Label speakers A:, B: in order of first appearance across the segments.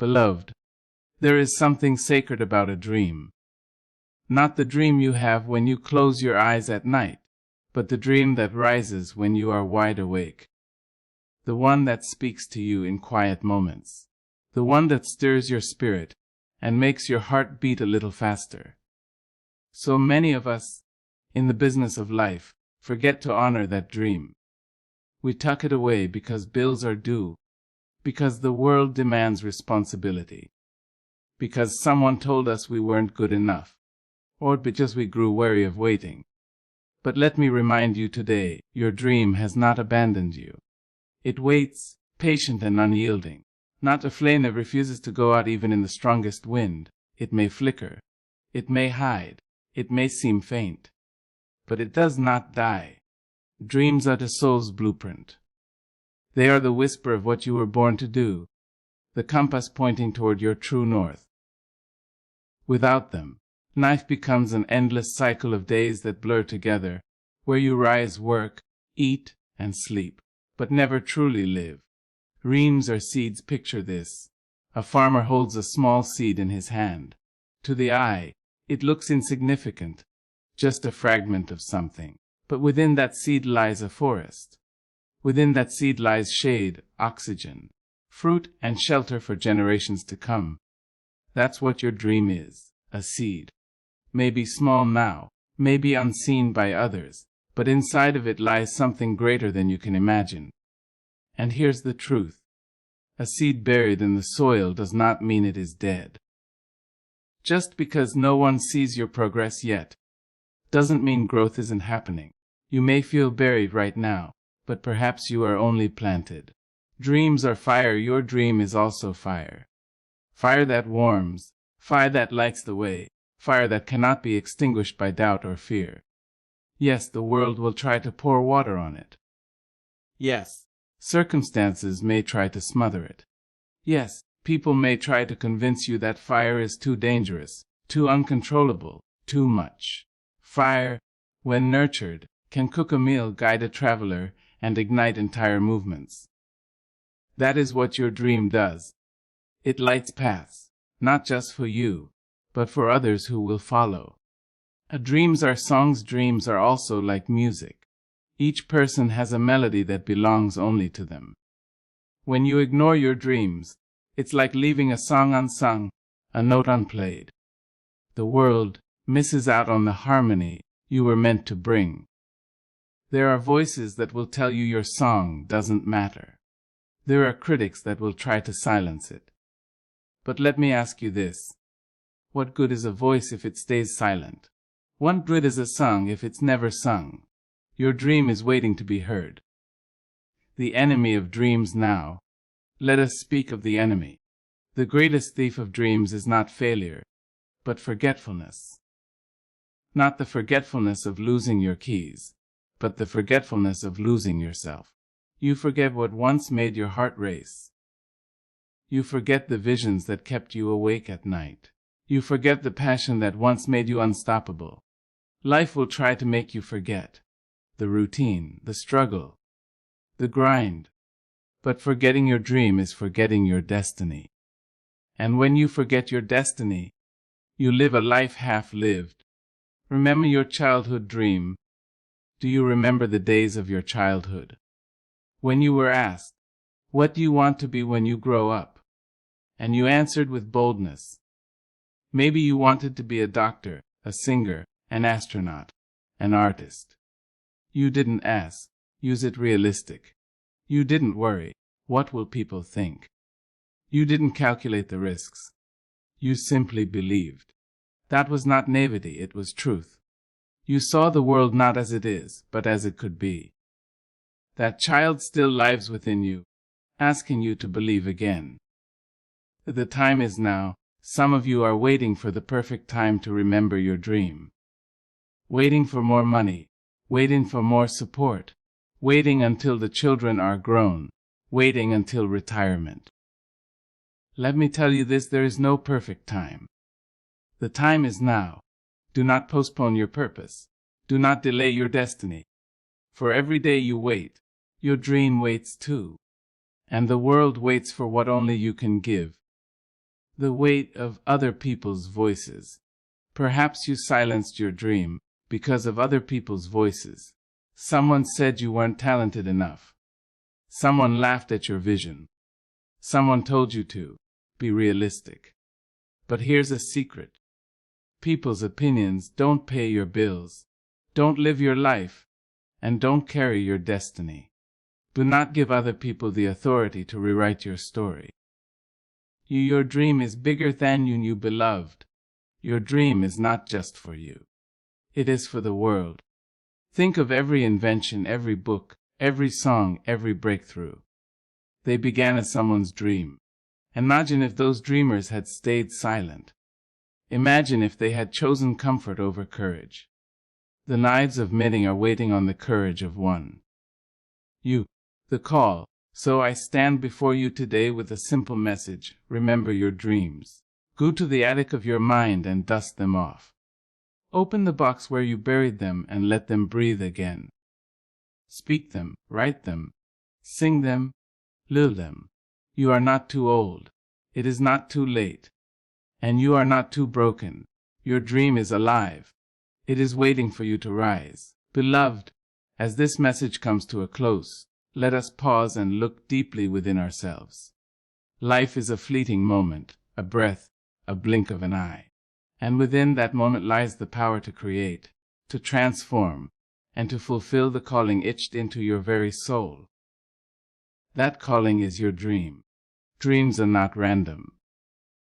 A: Beloved, there is something sacred about a dream. Not the dream you have when you close your eyes at night, but the dream that rises when you are wide awake. The one that speaks to you in quiet moments. The one that stirs your spirit and makes your heart beat a little faster. So many of us, in the business of life, forget to honor that dream. We tuck it away because bills are due, because the world demands responsibility, because someone told us we weren't good enough, or because we grew weary of waiting. But let me remind you today, your dream has not abandoned you. It waits, patient and unyielding, not a flame that refuses to go out even in the strongest wind. It may flicker, it may hide, it may seem faint, but it does not die. Dreams are the soul's blueprint. They are the whisper of what you were born to do, the compass pointing toward your true north. Without them, life becomes an endless cycle of days that blur together, where you rise, work, eat, and sleep, but never truly live. Dreams are seeds. Picture this. A farmer holds a small seed in his hand. To the eye, it looks insignificant, just a fragment of something. But within that seed lies a forest. Within that seed lies shade, oxygen, fruit, and shelter for generations to come. That's what your dream is, a seed. Maybe small now, maybe unseen by others, but inside of it lies something greater than you can imagine. And here's the truth. A seed buried in the soil does not mean it is dead. Just because no one sees your progress yet, doesn't mean growth isn't happening. You may feel buried right now, but perhaps you are only planted. Dreams are fire. Your dream is also fire. Fire that warms, fire that lights the way, fire that cannot be extinguished by doubt or fear. Yes, the world will try to pour water on it. Yes, circumstances may try to smother it. Yes, people may try to convince you that fire is too dangerous, too uncontrollable, too much. Fire, when nurtured, can cook a meal, guide a traveler, and ignite entire movements. That is what your dream does. It lights paths, not just for you, but for others who will follow. Dreams are songs. Dreams are also like music. Each person has a melody that belongs only to them. When you ignore your dreams, it's like leaving a song unsung, a note unplayed. The world misses out on the harmony you were meant to bring. There are voices that will tell you your song doesn't matter. There are critics that will try to silence it. But let me ask you this. What good is a voice if it stays silent? What good is a song if it's never sung? Your dream is waiting to be heard. The enemy of dreams now. Let us speak of the enemy. The greatest thief of dreams is not failure, but forgetfulness. Not the forgetfulness of losing your keys, but the forgetfulness of losing yourself. You forget what once made your heart race. You forget the visions that kept you awake at night. You forget the passion that once made you unstoppable. Life will try to make you forget. The routine, the struggle, the grind. But forgetting your dream is forgetting your destiny. And when you forget your destiny, you live a life half lived. Remember your childhood dream. Do you remember the days of your childhood? When you were asked, what do you want to be when you grow up? And you answered with boldness. Maybe you wanted to be a doctor, a singer, an astronaut, an artist. You didn't ask, use it realistic. You didn't worry, what will people think? You didn't calculate the risks. You simply believed. That was not naivety, it was truth. You saw the world not as it is, but as it could be. That child still lives within you, asking you to believe again. The time is now. Some of you are waiting for the perfect time to remember your dream. Waiting for more money, waiting for more support, waiting until the children are grown, waiting until retirement. Let me tell you this, there is no perfect time. The time is now. Do not postpone your purpose. Do not delay your destiny. For every day you wait, your dream waits too. And the world waits for what only you can give. the weight of other people's voices. Perhaps you silenced your dream because of other people's voices. Someone said you weren't talented enough. Someone laughed at your vision. Someone told you to be realistic. But here's a secret. People's opinions don't pay your bills, don't live your life, and don't carry your destiny. Do not give other people the authority to rewrite your story. Your dream is bigger than you, beloved. Your dream is not just for you. It is for the world. Think of every invention, every book, every song, every breakthrough. They began as someone's dream. Imagine if those dreamers had stayed silent. Imagine if they had chosen comfort over courage. The knives of many are waiting on the courage of one. You, the call. So I stand before you today with a simple message. Remember your dreams. Go to the attic of your mind and dust them off. Open the box where you buried them and let them breathe again. Speak them, write them, sing them, live them. You are not too old. It is not too late. And you are not too broken. Your dream is alive. It is waiting for you to rise. Beloved, as this message comes to a close, let us pause and look deeply within ourselves. Life is a fleeting moment, a breath, a blink of an eye. And within that moment lies the power to create, to transform, and to fulfill the calling etched into your very soul. That calling is your dream. Dreams are not random.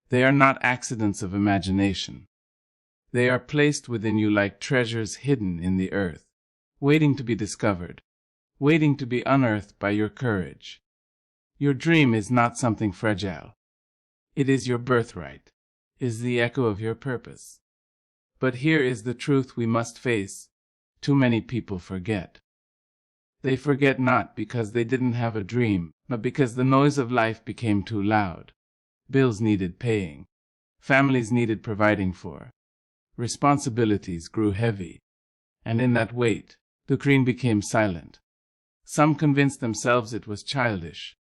A: They are not accidents of imagination. They are placed within you like treasures hidden in the earth, waiting to be discovered, waiting to be unearthed by your courage. Your dream is not something fragile. It is your birthright, is the echo of your purpose. But here is the truth we must face. Too many people forget. They forget not because they didn't have a dream, but because the noise of life became too loud. Bills needed paying. Families needed providing for. Responsibilities grew heavy. And in that weight, the dream became silent. Some convinced themselves it was childish.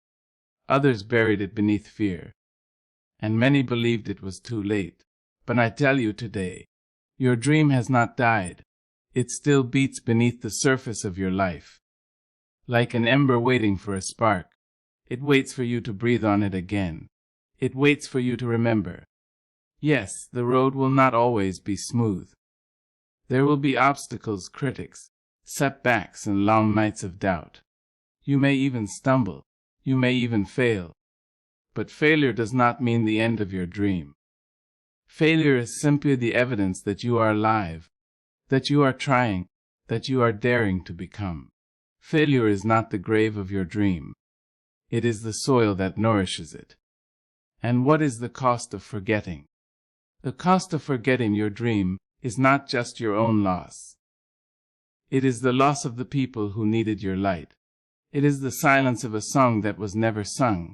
A: Others buried it beneath fear. And many believed it was too late. But I tell you today, your dream has not died. It still beats beneath the surface of your life. Like an ember waiting for a spark. It waits for you to breathe on it again. It waits for you to remember. Yes, the road will not always be smooth. There will be obstacles, critics, setbacks, and long nights of doubt. You may even stumble. You may even fail. But failure does not mean the end of your dream. Failure is simply the evidence that you are alive, that you are trying, that you are daring to become. Failure is not the grave of your dream. It is the soil that nourishes it. And what is the cost of forgetting? The cost of forgetting your dream is not just your own loss. It is the loss of the people who needed your light. It is the silence of a song that was never sung.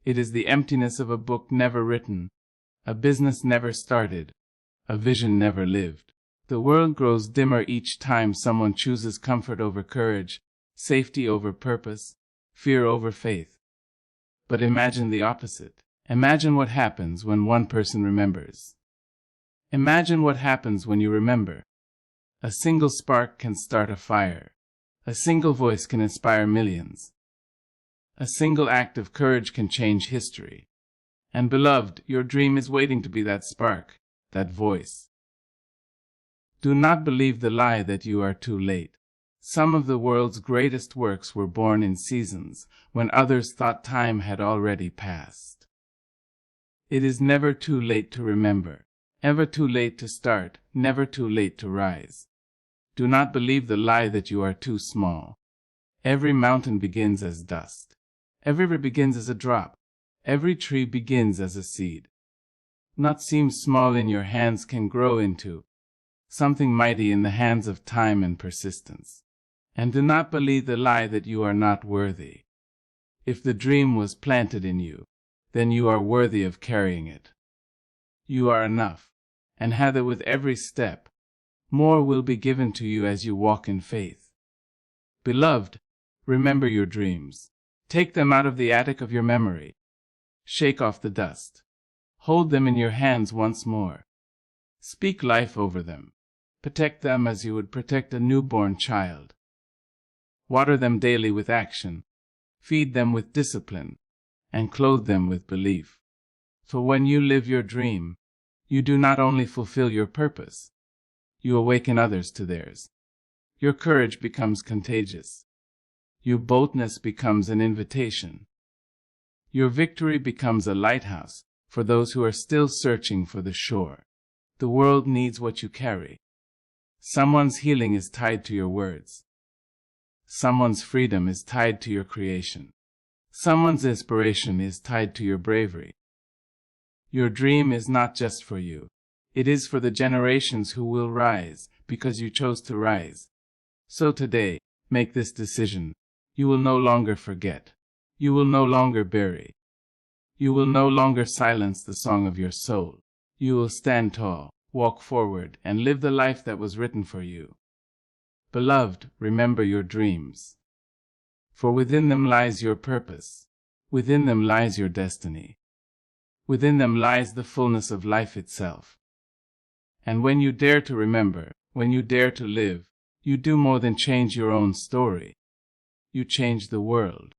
A: It is the emptiness of a book never written, a business never started, a vision never lived. The world grows dimmer each time someone chooses comfort over courage, safety over purpose, fear over faith. But imagine the opposite. Imagine what happens when one person remembers. Imagine what happens when you remember. A single spark can start a fire. A single voice can inspire millions. A single act of courage can change history. And beloved, your dream is waiting to be that spark, that voice. Do not believe the lie that you are too late. Some of the world's greatest works were born in seasons when others thought time had already passed. It is never too late to remember, ever too late to start, never too late to rise. Do not believe the lie that you are too small. Every mountain begins as dust. Every river begins as a drop. Every tree begins as a seed. What seems small in your hands can grow into something mighty in the hands of time and persistence. And do not believe the lie that you are not worthy. If the dream was planted in you, then you are worthy of carrying it. You are enough, and have it with every step. More will be given to you as you walk in faith. Beloved, remember your dreams. Take them out of the attic of your memory. Shake off the dust. Hold them in your hands once more. Speak life over them. Protect them as you would protect a newborn child. Water them daily with action. Feed them with discipline. And clothe them with belief. For when you live your dream, you do not only fulfill your purpose, you awaken others to theirs. Your courage becomes contagious. Your boldness becomes an invitation. Your victory becomes a lighthouse for those who are still searching for the shore. The world needs what you carry. Someone's healing is tied to your words. Someone's freedom is tied to your creation. Someone's inspiration is tied to your bravery. Your dream is not just for you. It is for the generations who will rise because you chose to rise. So today, make this decision. You will no longer forget. You will no longer bury. You will no longer silence the song of your soul. You will stand tall, walk forward, and live the life that was written for you. Beloved, remember your dreams. For within them lies your purpose. Within them lies your destiny. Within them lies the fullness of life itself. And when you dare to remember, when you dare to live, you do more than change your own story. You change the world.